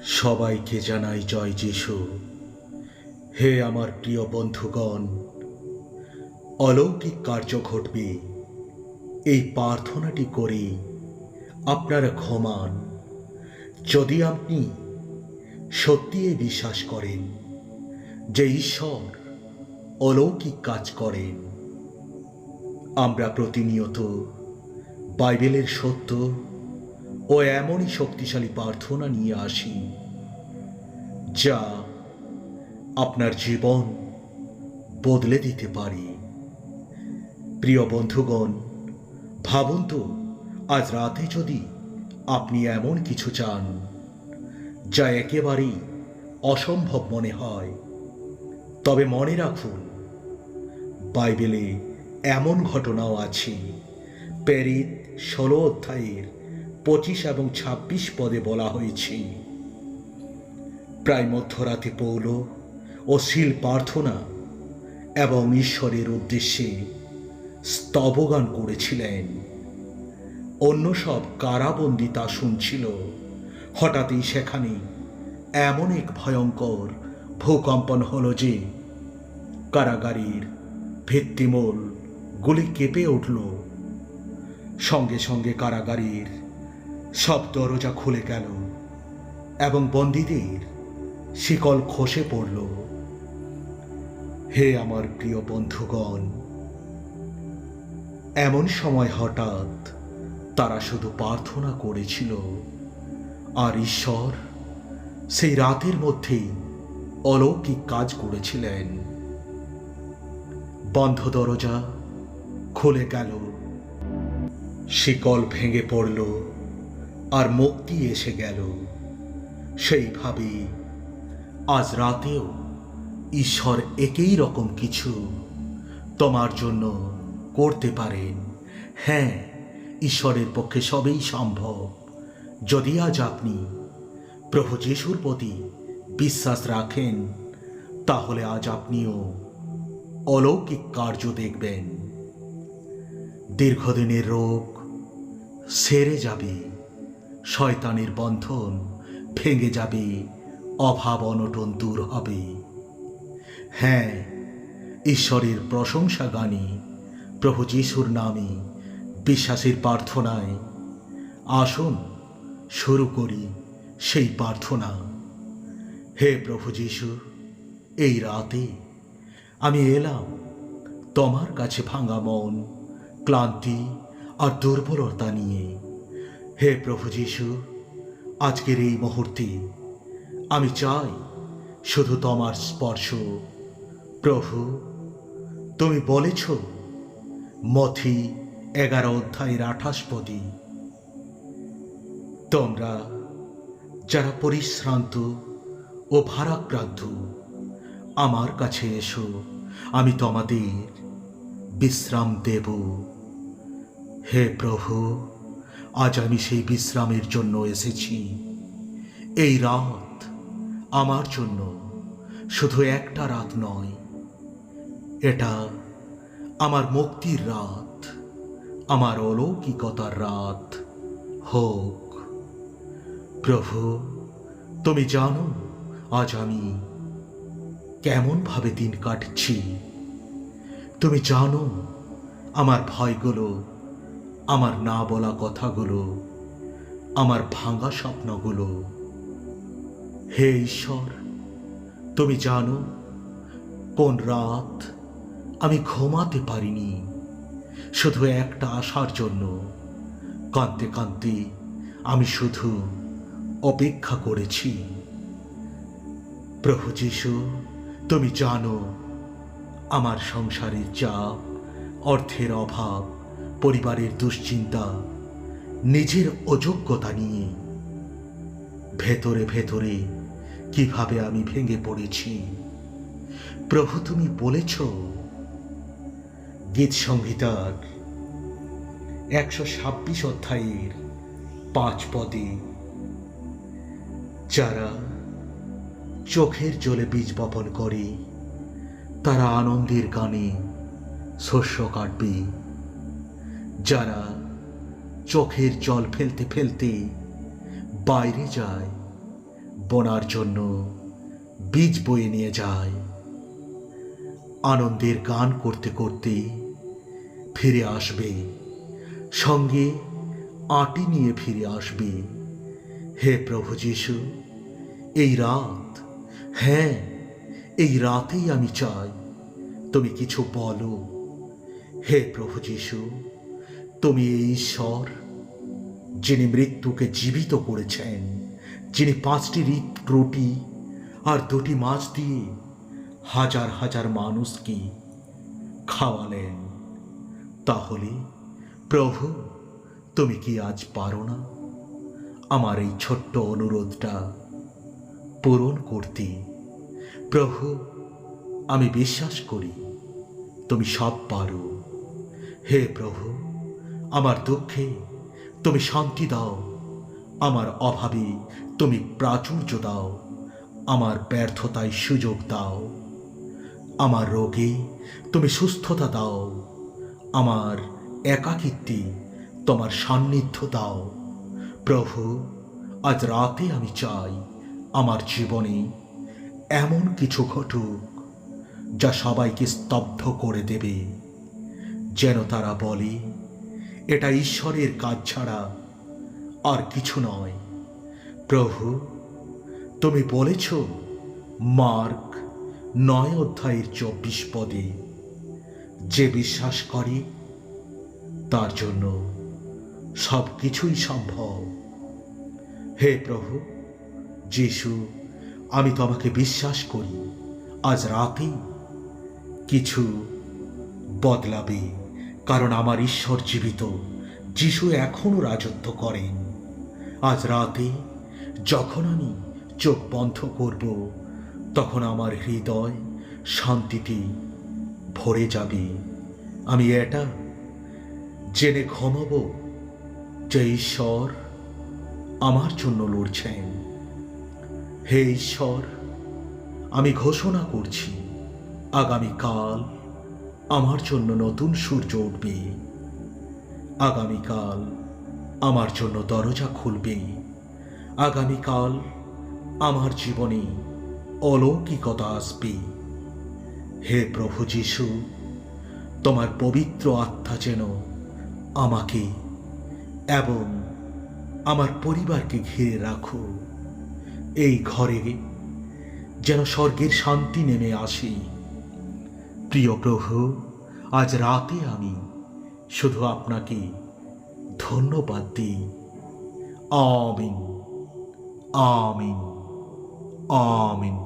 সবাইকে জানাই জয় যিশু। হে আমার প্রিয় বন্ধুগণ, অলৌকিক কার্য ঘটবে এই প্রার্থনাটি করে আপনারা ঘুমান। যদি আপনি সত্যি বিশ্বাস করেন যে ঈশ্বর অলৌকিক কাজ করেন। আমরা প্রতিনিয়ত বাইবেলের সত্য ও এমনই শক্তিশালী প্রার্থনা নিয়ে আসি যা আপনার জীবন বদলে দিতে পারে। প্রিয় বন্ধুগণ, ভাবুন তো, আজ রাতে যদি আপনি এমন কিছু চান যা একেবারেই অসম্ভব মনে হয়, তবে মনে রাখুন, বাইবেলে এমন ঘটনাও আছে। প্রেরিত 16 অধ্যায়ের 25 এবং 26 পদে বলা হয়েছে, প্রায় মধ্যরাতে পৌল ও সিল প্রার্থনা এবং ঈশ্বরের উদ্দেশ্যে স্তবগান করেছিলেন। অন্য সব কারাবন্দী তা শুনছিল। হঠাৎই সেখানে এমন এক ভয়ঙ্কর ভূকম্পন হলো যে কারাগারের ভিত্তিমূল গুলি কেঁপে উঠল। সঙ্গে সঙ্গে কারাগারের সব দরজা খুলে গেল এবং বন্দীদের শিকল খসে পড়ল। হে আমার প্রিয় বন্ধুগণ, এমন সময় হঠাৎ তারা শুধু প্রার্থনা করেছিল, আর ঈশ্বর সেই রাতের মধ্যেই অলৌকিক কাজ করেছিলেন। বন্ধ দরজা খুলে গেল, শিকল ভেঙে পড়ল, আর মুক্তি এসে গেল। সেইভাবে আজ রাতেও ঈশ্বর একই রকম কিছু তোমার জন্য করতে পারেন। হ্যাঁ, ঈশ্বরের পক্ষে সবই সম্ভব। যদি আজ আপনি প্রভু যিশুর প্রতি বিশ্বাস রাখেন, তাহলে আজ আপনিও অলৌকিক কার্য দেখবেন। দীর্ঘদিনের রোগ সেরে যাবে, শয়তানের বন্ধন ভেঙে যাবে, অভাব অনটন দূর হবে। হ্যাঁ, ঈশ্বরের প্রশংসা গানে, প্রভু যিশুর নামে বিশ্বাসের প্রার্থনায় আসুন শুরু করি সেই প্রার্থনা। হে প্রভু যিশু, এই রাতে আমি এলাম তোমার কাছে ভাঙা মন, ক্লান্তি আর দুর্বলতা নিয়ে। হে প্রভু যিশু, আজকের এই মুহূর্তে আমি চাই শুধু তোমার স্পর্শ। প্রভু, তুমি বলেছ মথি 11 অধ্যায়ের 28 পদে, তোমরা যারা পরিশ্রান্ত ও ভারাক্রান্ত, আমার কাছে এসো, আমি তোমাদের বিশ্রাম দেব। হে প্রভু, আজ আমি সেই বিশ্রামের জন্য এসেছি। এই রাত আমার জন্য শুধু একটা রাত নয়, এটা আমার মুক্তির রাত, আমার অলৌকিকতার রাত হোক। প্রভু, তুমি জানো আজ আমি কেমন ভাবে দিন কাটছি। তুমি জানো আমার ভয়গুলো, আমার না বলা কথাগুলো, আমার ভাঙা স্বপ্নগুলো। হে ঈশ্বর, তুমি জানো কোন রাত আমি ঘুমাতে পারিনি, শুধু একটা আশার জন্য। কাঁদতে কাঁদতে আমি শুধু অপেক্ষা করেছি। প্রভু যিশু, তুমি জানো আমার সংসারের চাপ, অর্থের অভাব, পরিবারের দুশ্চিন্তা, নিজের অযোগ্যতা নিয়ে ভেতরে ভেতরে কিভাবে আমি ভেঙে পড়েছি। প্রভু, তুমি বলেছ গীত সংহিতার 126 অধ্যায়ের 5 পদে, যারা চোখের জলে বীজ বপন করে তারা আনন্দের গানে শস্য কাটবে। যারা চোখের জল ফেলতে ফেলতে বাইরে যায়, বোনার জন্য বীজ বয়ে নিয়ে যায়। আনন্দের গান করতে করতে ফিরে আসবে, সঙ্গে আঁটি নিয়ে ফিরে আসবে। হে প্রভু যিশু, এই রাত, হ্যাঁ, এই রাতেই আমি চাই তুমি কিছু বলো। হে প্রভু যিশু, তুমি এই ঈশ্বর যিনি মৃত্যুকে জীবিত করেছেন, যিনি 5টি রুটি আর 2টি মাছ দিয়ে হাজার হাজার মানুষকে খাওয়ালেন। তাহলে প্রভু, তুমি কি আজ পারো না আমার এই ছোট্ট অনুরোধটা পূরণ করতে? প্রভু, আমি বিশ্বাস করি তুমি সব পারো। হে প্রভু, আমার দুঃখে তুমি শান্তি দাও, আমার অভাবে তুমি প্রাচুর্য দাও, আমার ব্যর্থতায় সুযোগ দাও, আমার রোগে তুমি সুস্থতা দাও, আমার একাকিত্বে তোমার সান্নিধ্য দাও। প্রভু, আজ রাতে আমি চাই আমার জীবনে এমন কিছু ঘটুক যা সবাইকে স্তব্ধ করে দেবে, যেন তারা বলে এটা ঈশ্বরের কাজ ছাড়া আর কিছু নয়। প্রভু, তুমি বলেছ মার্ক 9:24 পদে, যে বিশ্বাস করে তার জন্য সব কিছুই সম্ভব। হে প্রভু যিশু, আমি তোমাকে বিশ্বাস করি আজ রাতেই কিছু বদলাবে, কারণ আমার ঈশ্বর জীবিত। যিশু এখনো রাজত্ব করেন। আজ রাতে যখন আমি চোখ বন্ধ করব, তখন আমার হৃদয় শান্তিতে ভরে যাবে। আমি এটা জেনে ঘুমাব যে ঈশ্বর আমার জন্য লড়ছেন। হে ঈশ্বর, আমি ঘোষণা করছি আগামীকাল আমার জন্য নতুন সূর্য উঠবে। আগামীকাল আমার জন্য দরজা খুলবে। আগামীকাল আমার জীবনে অলৌকিকতা আসবে। হে প্রভু যিশু, তোমার পবিত্র আত্মা যেন আমাকে এবং আমার পরিবারকে ঘিরে রাখো। এই ঘরে যেন স্বর্গের শান্তি নেমে আসে। প্রিয় প্রভু, আজ রাতে আমি শুধু আপনাকে ধন্যবাদ দিই। আমিন, আমিন, আমিন।